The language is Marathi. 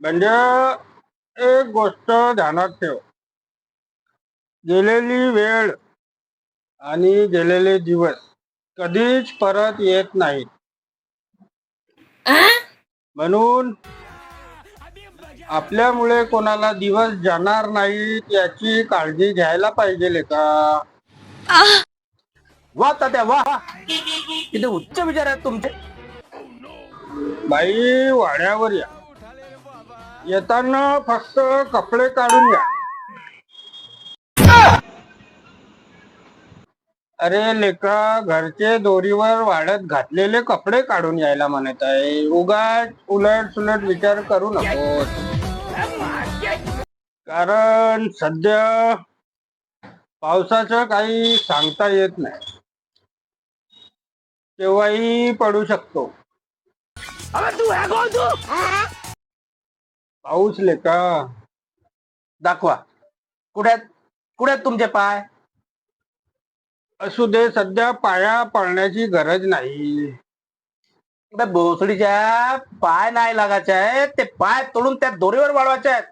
म्हणजे एक गोष्ट ध्यानात ठेव, गेलेली वेळ आणि गेलेले दिवस कधीच परत येत नाहीत. म्हणून आपल्यामुळे कोणाला दिवस जाणार नाहीत याची काळजी घ्यायला पाहिजे का? वा तात्या वा. किती उच्च विचार आहेत तुमचे. बाई वाड्यावर या, येताना फक्त कपडे काढून या. अरे लेका, घरचे दोरीवर वाळत घातलेले कपडे काढून यायला म्हणत आहे. उगाच उलट सुलट विचार करू नको, कारण सध्या पावसाचं काही सांगता येत नाही, केव्हाही पडू शकतो पाऊस. लेका दाखवा कुठे कुठे तुमचे पाय. असू दे, सध्या पाया पडण्याची गरज नाही. भोसडीच्या पाय नाही लागायचे आहेत, ते पाय तोडून त्या दोरीवर वाढवायचे आहेत.